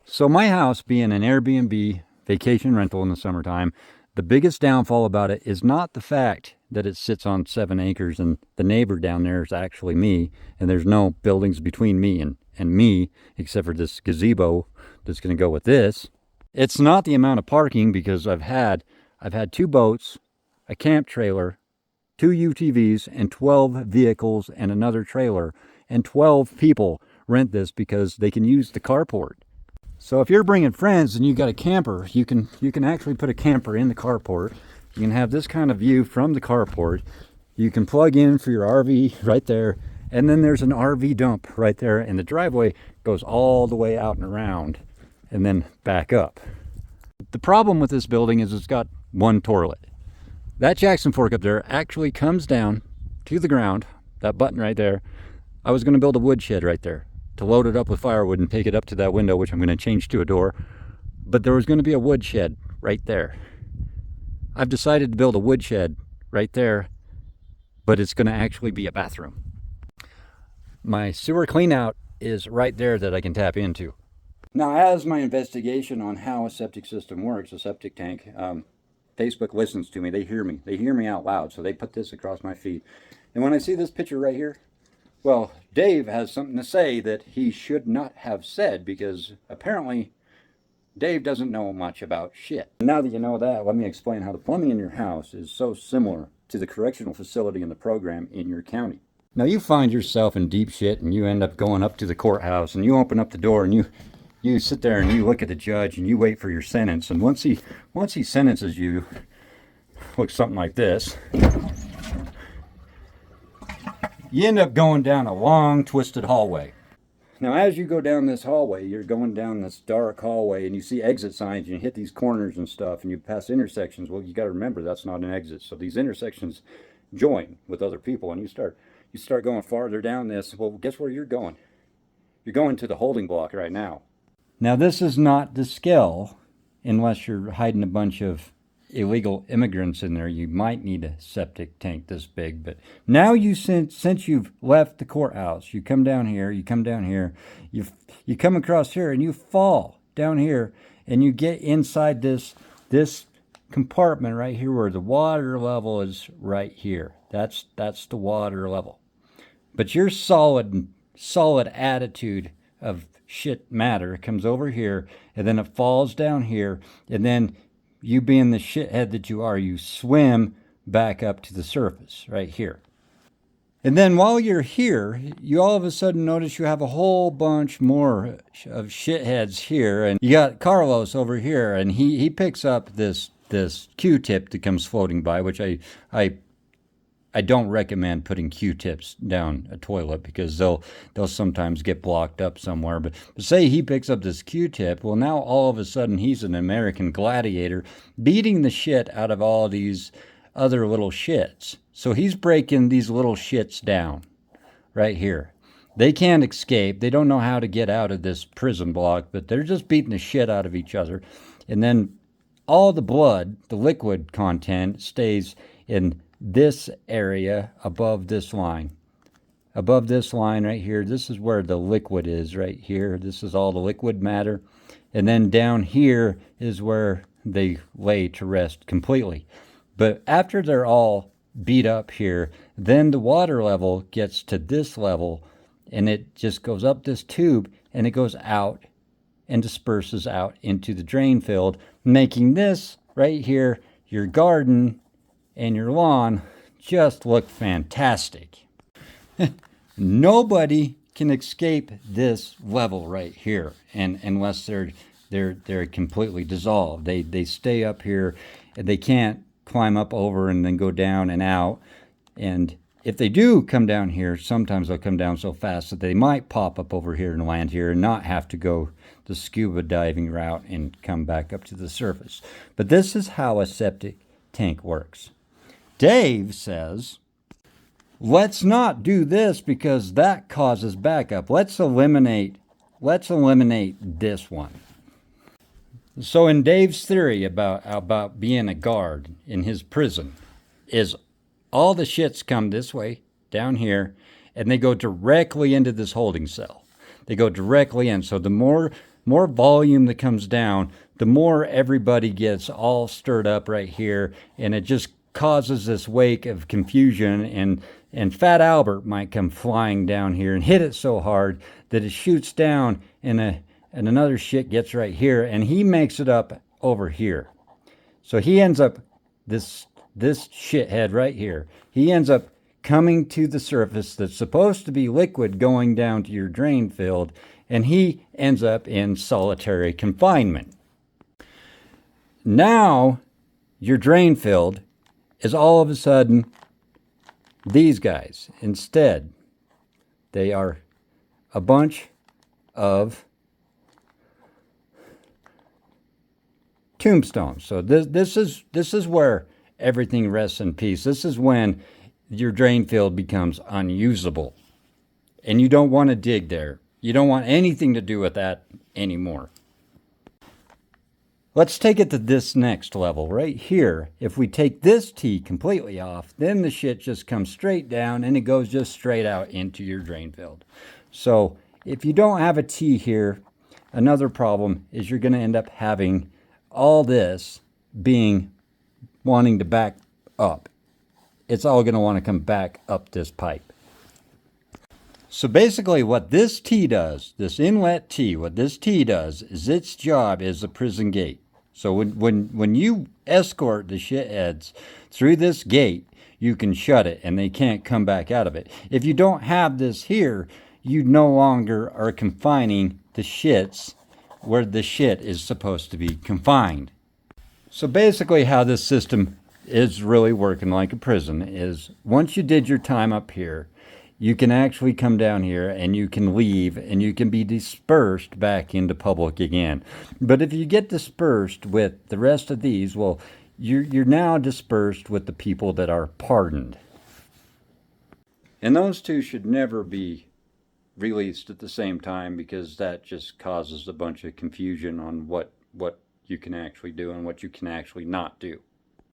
So my house being an Airbnb vacation rental in the summertime, the biggest downfall about it is not the fact that it sits on 7 acres and the neighbor down there is actually me, and there's no buildings between me and me except for this gazebo that's going to go with this. It's not the amount of parking, because I've had 2 boats, a camp trailer, 2 UTVs, and 12 vehicles and another trailer, and 12 people rent this because they can use the carport. So if you're bringing friends and you got a camper, you can actually put a camper in the carport. You can have this kind of view from the carport. You can plug in for your RV right there, and then there's an RV dump right there, and the driveway goes all the way out and around and then back up. The problem with this building is it's got one toilet. That Jackson fork up there actually comes down to the ground, that button right there. I was going to build a woodshed right there to load it up with firewood and take it up to that window, which I'm going to change to a door. But there was going to be a woodshed right there. I've decided to build a woodshed right there, but it's going to actually be a bathroom. My sewer cleanout is right there that I can tap into. Now, as my investigation on how a septic system works, a septic tank, Facebook listens to me. They hear me out loud. So they put this across my feed. And when I see this picture right here, well, Dave has something to say that he should not have said, because apparently Dave doesn't know much about shit. Now that you know that, let me explain how the plumbing in your house is so similar to the correctional facility in the program in your county. Now, you find yourself in deep shit and you end up going up to the courthouse and you open up the door and you sit there and you look at the judge and you wait for your sentence. And once he sentences you, looks something like this. You end up going down a long, twisted hallway. Now, as you go down this hallway, you're going down this dark hallway and you see exit signs and you hit these corners and stuff and you pass intersections. Well, you got to remember that's not an exit. So these intersections join with other people and you start going farther down this. Well, guess where you're going? You're going to the holding block right now. Now, this is not the scale unless you're hiding a bunch of illegal immigrants in there. You might need a septic tank this big. But now since you've left the courthouse, you come down here, you come across here and you fall down here and you get inside this compartment right here where the water level is right here. That's the water level. But your solid attitude of shit matter comes over here, and then it falls down here, and then you being the shithead that you are, you swim back up to the surface right here. And then while you're here, you all of a sudden notice you have a whole bunch more of shitheads here, and you got Carlos over here, and he picks up this Q-tip that comes floating by, which I don't recommend putting Q-tips down a toilet because they'll sometimes get blocked up somewhere. But say he picks up this Q-tip, well, now all of a sudden he's an American gladiator beating the shit out of all these other little shits. So he's breaking these little shits down right here. They can't escape. They don't know how to get out of this prison block, but they're just beating the shit out of each other. And then all the blood, the liquid content, stays in this area above this line. Above this line right here, this is where the liquid is right here. This is all the liquid matter. And then down here is where they lay to rest completely. But after they're all beat up here, then the water level gets to this level and it just goes up this tube and it goes out and disperses out into the drain field, making this right here, your garden and your lawn, just look fantastic. Nobody can escape this level right here, and unless they're completely dissolved. They stay up here, and they can't climb up over and then go down and out. And if they do come down here, sometimes they'll come down so fast that they might pop up over here and land here and not have to go the scuba diving route and come back up to the surface. But this is how a septic tank works. Dave says, let's not do this because that causes backup. Let's eliminate this one. So in Dave's theory about being a guard in his prison is all the shits come this way, down here, and they go directly into this holding cell. They go directly in. So the more more volume that comes down, the more everybody gets all stirred up right here, and it just causes this wake of confusion, and Fat Albert might come flying down here and hit it so hard that it shoots down, and another shit gets right here, and he makes it up over here. So he ends up, this shithead right here, he ends up coming to the surface that's supposed to be liquid going down to your drain field, and he ends up in solitary confinement. Now your drain field is all of a sudden these guys. Instead, they are a bunch of tombstones. So this is where everything rests in peace. This is when your drain field becomes unusable, and you don't want to dig there. You don't want anything to do with that anymore. Let's take it to this next level right here. If we take this T completely off, then the shit just comes straight down and it goes just straight out into your drain field. So if you don't have a T here, another problem is you're going to end up having all this wanting to back up. It's all going to want to come back up this pipe. So basically what this T does, this inlet T, what this T does is its job is a prison gate. So when you escort the shitheads through this gate, you can shut it and they can't come back out of it. If you don't have this here, you no longer are confining the shits where the shit is supposed to be confined. So basically how this system is really working like a prison is once you did your time up here, you can actually come down here and you can leave and you can be dispersed back into public again. But if you get dispersed with the rest of these, well, you're now dispersed with the people that are pardoned. And those two should never be released at the same time, because that just causes a bunch of confusion on what you can actually do and what you can actually not do.